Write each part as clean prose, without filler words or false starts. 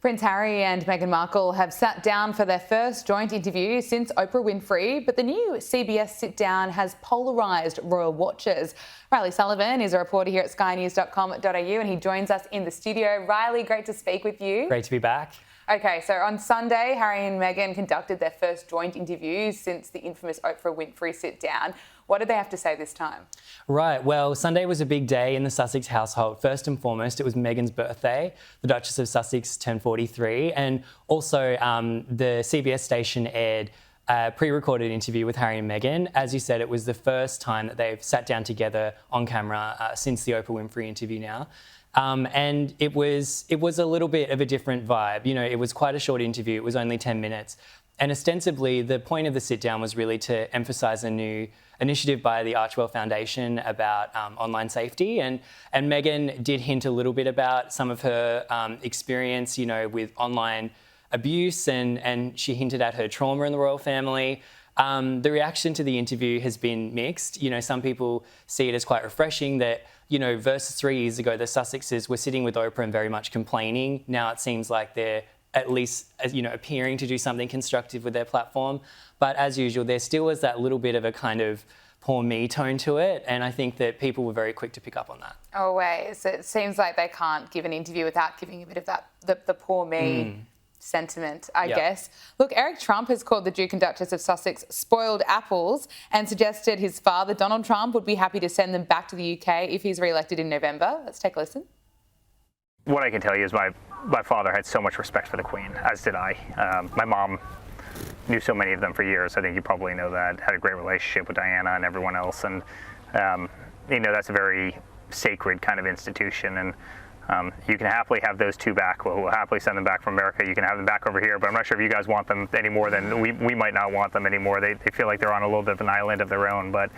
Prince Harry and Meghan Markle have sat down for their first joint interview since Oprah Winfrey, but the new CBS sit-down has polarised royal watchers. Reilly Sullivan is a reporter here at skynews.com.au and he joins us in the studio. Reilly, great to speak with you. Great to be back. Okay, so on Sunday, Harry and Meghan conducted their first joint interviews since the infamous Oprah Winfrey sit-down. What did they have to say this time? Right, well, Sunday was a big day in the Sussex household. First and foremost, it was Meghan's birthday. The Duchess of Sussex turned 43. And also the CBS station aired a pre-recorded interview with Harry and Meghan. As you said, it was the first time that they've sat down together on camera since the Oprah Winfrey interview now. And it was a little bit of a different vibe. You know, it was quite a short interview. It was only 10 minutes. And ostensibly, the point of the sit-down was really to emphasise a new initiative by the Archewell Foundation about online safety. And Meghan did hint a little bit about some of her experience, you know, with online abuse, and she hinted at her trauma in the royal family. The reaction to the interview has been mixed. You know, some people see it as quite refreshing that, you know, versus 3 years ago, the Sussexes were sitting with Oprah and very much complaining. Now it seems like they're at least, you know, appearing to do something constructive with their platform. But as usual, there still was that little bit of a kind of poor me tone to it. And I think that people were very quick to pick up on that. Always. It seems like they can't give an interview without giving a bit of that, the poor me sentiment, I guess. Look, Eric Trump has called the Duke and Duchess of Sussex spoiled apples and suggested his father, Donald Trump, would be happy to send them back to the UK if he's re-elected in November. Let's take a listen. What I can tell you is my father had so much respect for the Queen, as did I. My mom knew so many of them for years. I think you probably know that. Had a great relationship with Diana and everyone else. And, you know, that's a very sacred kind of institution. And you can happily have those two back. We'll happily send them back from America. You can have them back over here. But I'm not sure if you guys want them any more than we might not want them anymore. They feel like they're on a little bit of an island of their own. But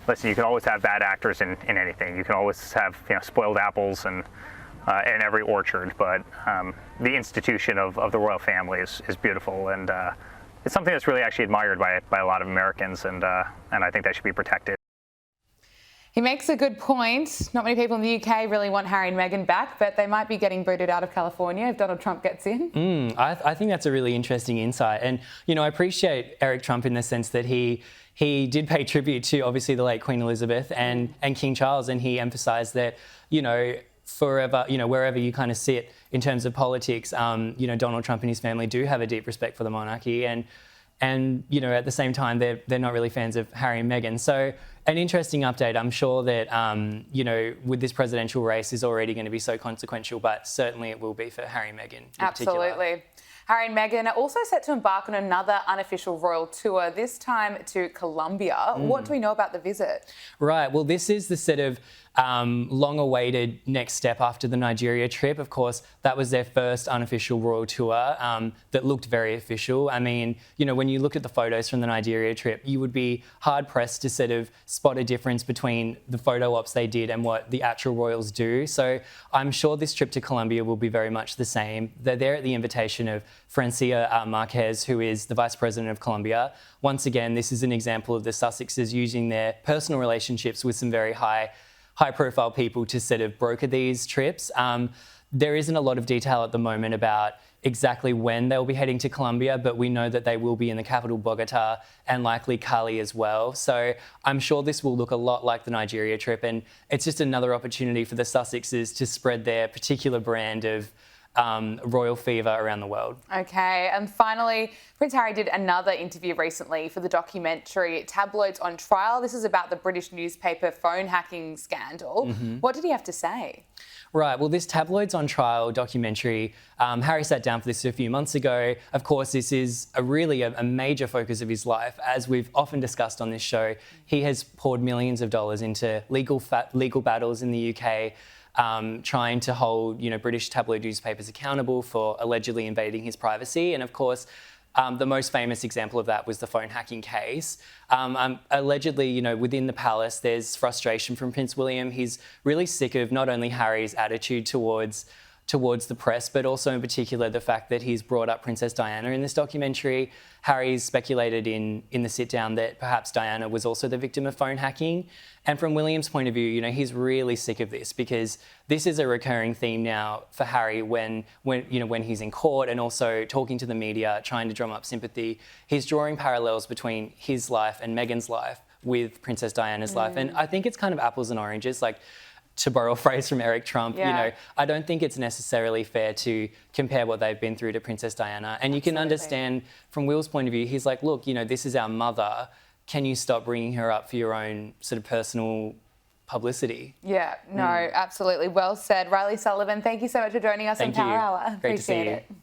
listen, you can always have bad actors in anything. You can always have, you know, spoiled apples and in every orchard, but the institution of the royal family is beautiful, and it's something that's really actually admired by a lot of Americans, and I think that should be protected. He makes a good point. Not many people in the UK really want Harry and Meghan back, but they might be getting booted out of California if Donald Trump gets in. I think that's a really interesting insight. And, you know, I appreciate Eric Trump in the sense that he did pay tribute to, obviously, the late Queen Elizabeth and King Charles, and he emphasised that, you know, forever, you know, wherever you kind of sit in terms of politics, you know, Donald Trump and his family do have a deep respect for the monarchy, and you know, at the same time, they're not really fans of Harry and Meghan. So an interesting update. I'm sure that, you know, with this presidential race is already going to be so consequential, but certainly it will be for Harry and Meghan in Absolutely. particular. Harry and Meghan are also set to embark on another unofficial royal tour, this time to Colombia. What do we know about the visit? Right, well, this is the sort of long-awaited next step after the Nigeria trip. Of course, that was their first unofficial royal tour that looked very official. I mean, you know, when you look at the photos from the Nigeria trip, you would be hard-pressed to sort of spot a difference between the photo ops they did and what the actual royals do. So I'm sure this trip to Colombia will be very much the same. They're there at the invitation of Francia Marquez, who is the Vice President of Colombia. Once again, this is an example of the Sussexes using their personal relationships with some very high-profile people to sort of broker these trips. There isn't a lot of detail at the moment about exactly when they'll be heading to Colombia, but we know that they will be in the capital, Bogota, and likely Cali as well. So I'm sure this will look a lot like the Nigeria trip, and it's just another opportunity for the Sussexes to spread their particular brand of royal fever around the world. Okay, and finally, Prince Harry did another interview recently for the documentary Tabloid's on Trial. This is about the British newspaper phone hacking scandal. What did he have to say? Right, well, this Tabloid's on Trial documentary, Harry sat down for this a few months ago. Of course, this is really a major focus of his life. As we've often discussed on this show, he has poured millions of dollars into legal battles in the UK, trying to hold, you know, British tabloid newspapers accountable for allegedly invading his privacy. And of course, the most famous example of that was the phone hacking case. Allegedly, you know, within the palace, there's frustration from Prince William. He's really sick of not only Harry's attitude towards towards the press, but also in particular the fact that he's brought up Princess Diana in this documentary. Harry's speculated in the sit-down that perhaps Diana was also the victim of phone hacking. And from William's point of view, you know, he's really sick of this because this is a recurring theme now for Harry when he's in court and also talking to the media, trying to drum up sympathy. He's drawing parallels between his life and Meghan's life with Princess Diana's life. And I think it's kind of apples and oranges. Like, to borrow a phrase from Eric Trump, you know, I don't think it's necessarily fair to compare what they've been through to Princess Diana. And you can understand from Will's point of view, he's like, look, you know, this is our mother. Can you stop bringing her up for your own sort of personal publicity? Yeah, no, absolutely. Well said. Reilly Sullivan, thank you so much for joining us on Power Hour. Great to see you. Appreciate it.